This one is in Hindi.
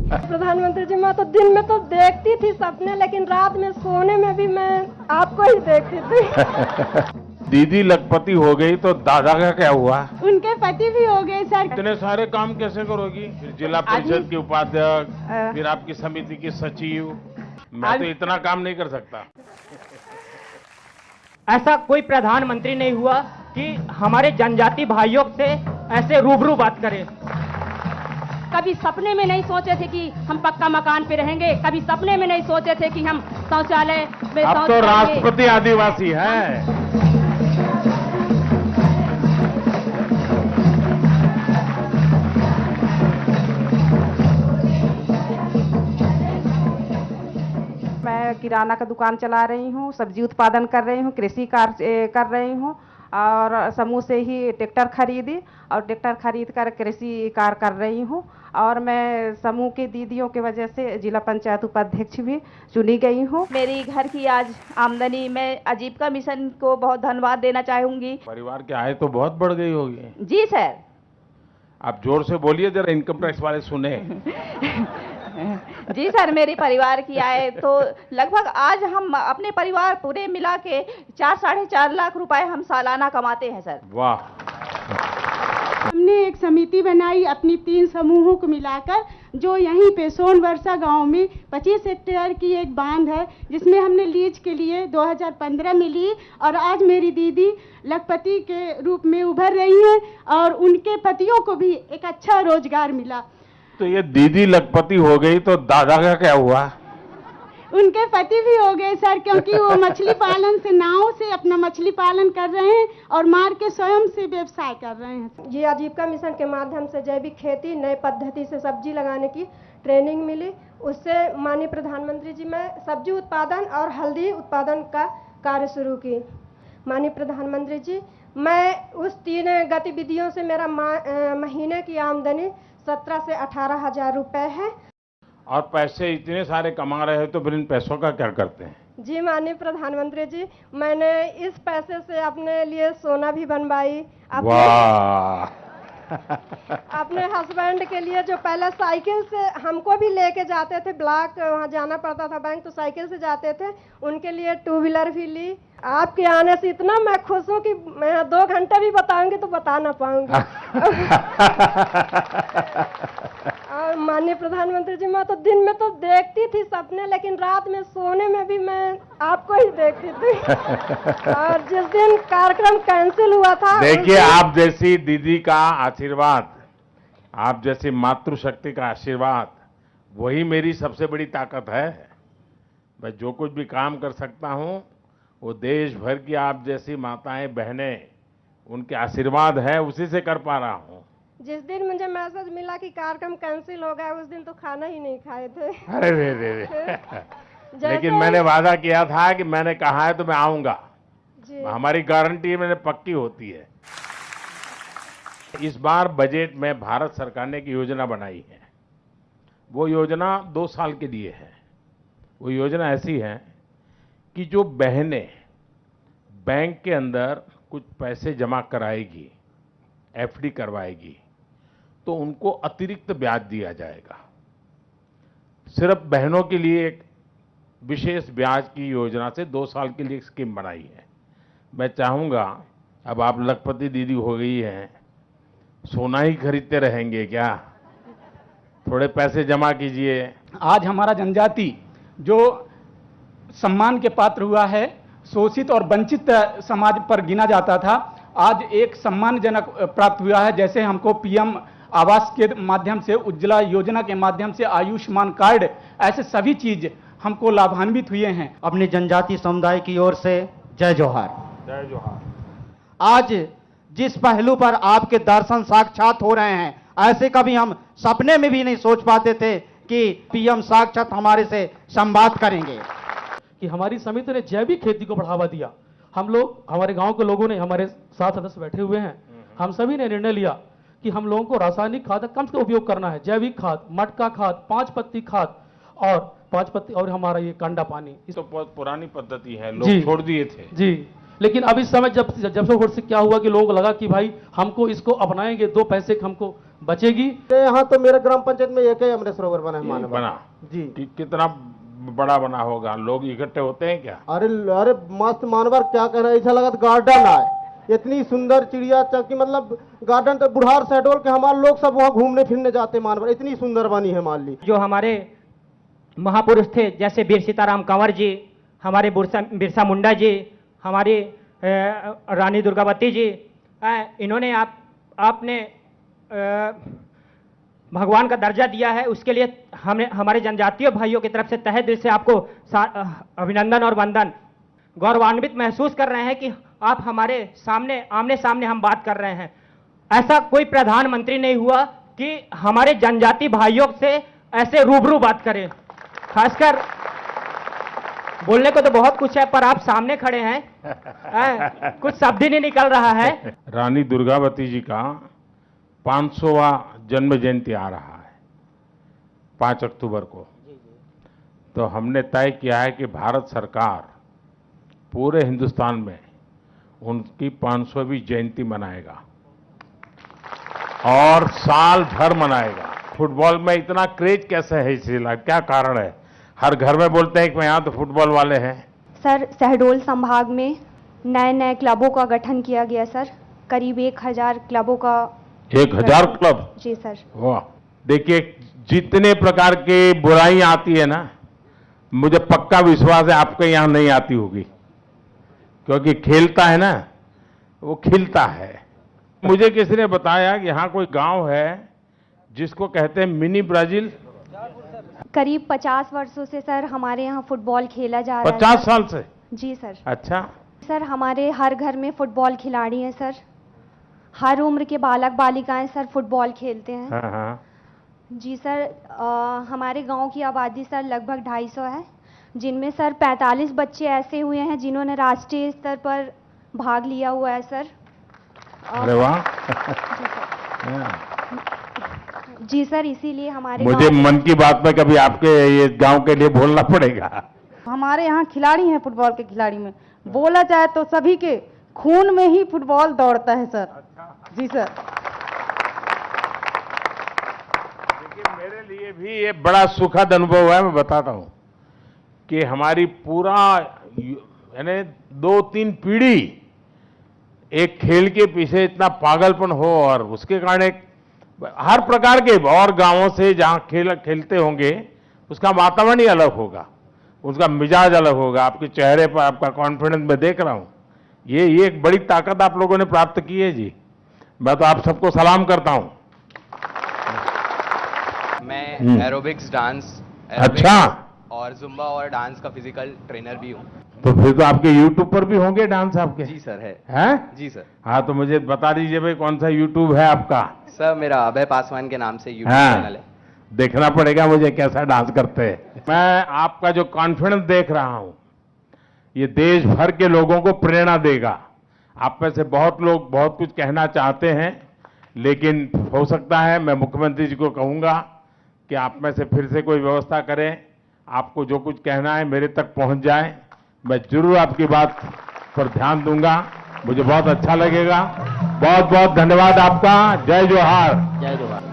प्रधानमंत्री जी, मैं तो दिन में तो देखती थी सपने, लेकिन रात में सोने में भी मैं आपको ही देखती थी। दीदी लखपति हो गई तो दादा का क्या हुआ? उनके पति भी हो गए सर। इतने सारे काम कैसे करोगी? फिर जिला परिषद की उपाध्यक्ष, फिर आपकी समिति की सचिव। मैं तो इतना काम नहीं कर सकता। ऐसा कोई प्रधानमंत्री नहीं हुआ कि हमारे जनजाति भाइयों से ऐसे रूबरू बात करे। कभी सपने में नहीं सोचे थे कि हम पक्का मकान पे रहेंगे, कभी सपने में नहीं सोचे थे कि हम शौचालय में अब तो राष्ट्रपति आदिवासी है। मैं किराना का दुकान चला रही हूँ, सब्जी उत्पादन कर रही हूँ, कृषि कार्य कर रही हूँ और समूह से ही ट्रैक्टर खरीदी और ट्रैक्टर खरीद कर कृषि कार्य कर रही हूँ। और मैं समूह की दीदियों की वजह से जिला पंचायत उपाध्यक्ष भी चुनी गई हूँ। मेरी घर की आज आमदनी, मैं आजीविका मिशन को बहुत धन्यवाद देना चाहूंगी। परिवार की आय तो बहुत बढ़ गई होगी। जी सर। आप जोर से बोलिए, जरा इनकम टैक्स वाले सुने। जी सर, मेरे परिवार की आय तो लगभग आज हम अपने परिवार पूरे मिला के 4-4.5 लाख रुपए हम सालाना कमाते हैं सर। वाह। हमने एक समिति बनाई अपनी 3 समूहों को मिलाकर, जो यहीं पे सोनवर्षा गांव में 25 हेक्टेयर की एक बांध है, जिसमें हमने लीज के लिए 2015 में ली और आज मेरी दीदी लखपति के रूप में उभर रही हैं और उनके पतियों को भी एक अच्छा रोजगार मिला। तो ये दीदी लखपति हो गई तो दादा का क्या हुआ? उनके पति भी हो गए सर, क्योंकि वो मछली पालन से, नाव से अपना मछली पालन कर रहे हैं और मार के स्वयं से व्यवसाय कर रहे हैं। ये आजीविका मिशन के माध्यम से जैविक खेती, नए पद्धति से सब्जी लगाने की ट्रेनिंग मिली। उससे माननीय प्रधानमंत्री जी, मैं सब्जी उत्पादन और हल्दी उत्पादन का कार्य शुरू की। माननीय प्रधानमंत्री जी, मैं उस 3 गतिविधियों से मेरा महीने की आमदनी 17 से 18 हजार रुपए है। और पैसे इतने सारे कमा रहे हैं तो फिर इन पैसों का क्या करते हैं? जी माननीय प्रधानमंत्री जी, मैंने इस पैसे से अपने लिए सोना भी बनवाई। वाह। अपने हस्बैंड के लिए, जो पहले साइकिल से हमको भी लेके जाते थे, ब्लॉक वहाँ जाना पड़ता था बैंक, तो साइकिल से जाते थे, उनके लिए 2 व्हीलर भी ली। आपके आने से इतना मैं खुश हूँ कि मैं 2 घंटे भी बताऊंगी तो बता ना पाऊंगी। और माननीय प्रधानमंत्री जी, मैं तो दिन में तो देखती थी सपने, लेकिन रात में सोने में भी मैं आपको ही देखती थी। और जिस दिन कार्यक्रम कैंसिल हुआ था, देखिए, आप जैसी दीदी का आशीर्वाद, आप जैसी मातृशक्ति का आशीर्वाद, वही मेरी सबसे बड़ी ताकत है। मैं जो कुछ भी काम कर सकता हूँ वो देश भर की आप जैसी माताएं, बहनें, उनके आशीर्वाद है, उसी से कर पा रहा हूँ। जिस दिन मुझे मैसेज मिला कि कार्यक्रम कैंसिल हो गया, उस दिन तो खाना ही नहीं खाए थे। अरे रे। लेकिन मैंने वादा किया था कि मैंने कहा है तो मैं आऊंगा। हमारी गारंटी मैंने पक्की होती है। इस बार बजट में भारत सरकार ने एक योजना बनाई है। वो योजना 2 साल के लिए है। वो योजना ऐसी है कि जो बहनें बैंक के अंदर कुछ पैसे जमा कराएगी, एफडी करवाएगी, तो उनको अतिरिक्त ब्याज दिया जाएगा। सिर्फ बहनों के लिए एक विशेष ब्याज की योजना से 2 साल के लिए स्कीम बनाई है। मैं चाहूंगा, अब आप लखपति दीदी हो गई हैं, सोना ही खरीदते रहेंगे क्या? थोड़े पैसे जमा कीजिए। आज हमारा जनजाति जो सम्मान के पात्र हुआ है, शोषित और वंचित समाज पर गिना जाता था, आज एक सम्मानजनक प्राप्त हुआ है। जैसे हमको पीएम आवास के माध्यम से, उज्ज्वला योजना के माध्यम से, आयुष्मान कार्ड, ऐसे सभी चीज हमको लाभान्वित हुए हैं। अपनी जनजाति समुदाय की ओर से जय जोहार। जय जोहार। आज जिस पहलू पर आपके दर्शन साक्षात हो रहे हैं, ऐसे कभी हम सपने में भी नहीं सोच पाते थे कि पीएम साक्षात हमारे से संवाद करेंगे। कि हमारी समिति ने जैविक खेती को बढ़ावा दिया। हम लोग, हमारे गांव के लोगों ने, हमारे 7 सदस्य बैठे हुए हैं, हम सभी ने निर्णय लिया कि हम लोगों को रासायनिक खाद का कम से कम उपयोग करना है। जैविक खाद, मटका खाद, 5 पत्ती खाद और 5 पत्ती और हमारा ये कांडा पानी। तो बहुत पुरानी पद्धति है, लोग छोड़ दिए थे। जी, लेकिन अब इस समय जब से क्या हुआ कि लोगों को लगा कि भाई हमको इसको अपनाएंगे, 2 पैसे हमको बचेगी। यहाँ तो मेरे ग्राम पंचायत में एक ही अमृत सरोवर बना है मानव बना जी। कितना बड़ा बना होगा, लोग इकट्ठे होते हैं क्या? अरे अरे मस्त मानवर, क्या कह रहे हैं, ऐसा लगा गार्डन है, इतनी सुंदर चिड़िया चौकी, मतलब गार्डन तो बुढ़ार शहडोल के हमारे लोग सब वहाँ घूमने फिरने जाते मानवर, इतनी सुंदर बनी है मान ली। जो हमारे महापुरुष थे जैसे वीर सीताराम कंवर जी, हमारे बिरसा मुंडा जी, हमारी रानी दुर्गावती जी, इन्होंने आपने भगवान का दर्जा दिया है, उसके लिए हमें हमारे जनजातीय भाइयों की तरफ से तहे दिल से आपको अभिनंदन और वंदन। गौरवान्वित महसूस कर रहे हैं कि आप हमारे सामने आमने सामने हम बात कर रहे हैं। ऐसा कोई प्रधानमंत्री नहीं हुआ कि हमारे जनजाति भाइयों से ऐसे रूबरू बात करे। खासकर बोलने को तो बहुत कुछ है, पर आप सामने खड़े हैं, कुछ शब्द ही नहीं निकल रहा है। रानी दुर्गावती जी का 500वां जन्म जयंती आ रहा है 5 अक्टूबर को। तो हमने तय किया है कि भारत सरकार पूरे हिंदुस्तान में उनकी 500वीं जयंती मनाएगा और साल भर मनाएगा। फुटबॉल में इतना क्रेज कैसे है इस जिला, क्या कारण है? हर घर में बोलते हैं कि यहाँ तो फुटबॉल वाले हैं। सर, शहडोल संभाग में नए नए क्लबों का गठन किया गया सर, करीब 1000 क्लबों का। 1000 क्लब? जी सर। वाह, देखिए जितने प्रकार के बुराइयां आती है ना, मुझे पक्का विश्वास है आपके यहाँ नहीं आती होगी, क्योंकि खेलता है ना वो खिलता है। मुझे किसी ने बताया कि यहाँ कोई गांव है जिसको कहते हैं मिनी ब्राजील। करीब 50 वर्षों से सर हमारे यहाँ फुटबॉल खेला जा रहा है। 50 साल से? जी सर। अच्छा सर, हमारे हर घर में फुटबॉल खिलाड़ी हैं सर, हर उम्र के बालक बालिकाएं सर फुटबॉल खेलते हैं। हाँ हाँ। जी सर, हमारे गांव की आबादी सर लगभग 250 है, जिनमें सर 45 बच्चे ऐसे हुए हैं जिन्होंने राष्ट्रीय स्तर पर भाग लिया हुआ है सर। अरे वाह। जी सर, इसीलिए हमारे मुझे मन की बात में कभी आपके ये गांव के लिए बोलना पड़ेगा। हमारे यहाँ खिलाड़ी हैं, फुटबॉल के खिलाड़ी में बोला जाए तो सभी के खून में ही फुटबॉल दौड़ता है सर। जी सर। देखिए मेरे लिए भी ये बड़ा सुखद अनुभव है, मैं बताता हूं कि हमारी पूरा यानी 2-3 पीढ़ी एक खेल के पीछे इतना पागलपन हो, और उसके कारण एक हर प्रकार के और गांवों से जहां खेलते होंगे उसका वातावरण ही अलग होगा, उसका मिजाज अलग होगा। आपके चेहरे पर आपका कॉन्फिडेंस मैं देख रहा हूं। ये एक बड़ी ताकत आप लोगों ने प्राप्त की है जी। मैं तो आप सबको सलाम करता हूं। मैं एरोबिक्स, डांस अच्छा, और जुम्बा और डांस का फिजिकल ट्रेनर भी हूँ। तो फिर तो आपके YouTube पर भी होंगे डांस आपके? जी सर, है। हैं? जी सर। हाँ, तो मुझे बता दीजिए भाई कौन सा YouTube है आपका? सर, मेरा अभय पासवान के नाम से YouTube चैनल है। देखना पड़ेगा मुझे कैसा डांस करते हैं। मैं आपका जो कॉन्फिडेंस देख रहा हूं ये देश भर के लोगों को प्रेरणा देगा। आप में से बहुत लोग बहुत कुछ कहना चाहते हैं, लेकिन हो सकता है मैं मुख्यमंत्री जी को कहूंगा कि आप में से फिर से कोई व्यवस्था करें, आपको जो कुछ कहना है मेरे तक पहुंच जाए। मैं जरूर आपकी बात पर ध्यान दूंगा, मुझे बहुत अच्छा लगेगा। बहुत बहुत धन्यवाद आपका। जय जोहार। जय जोहार।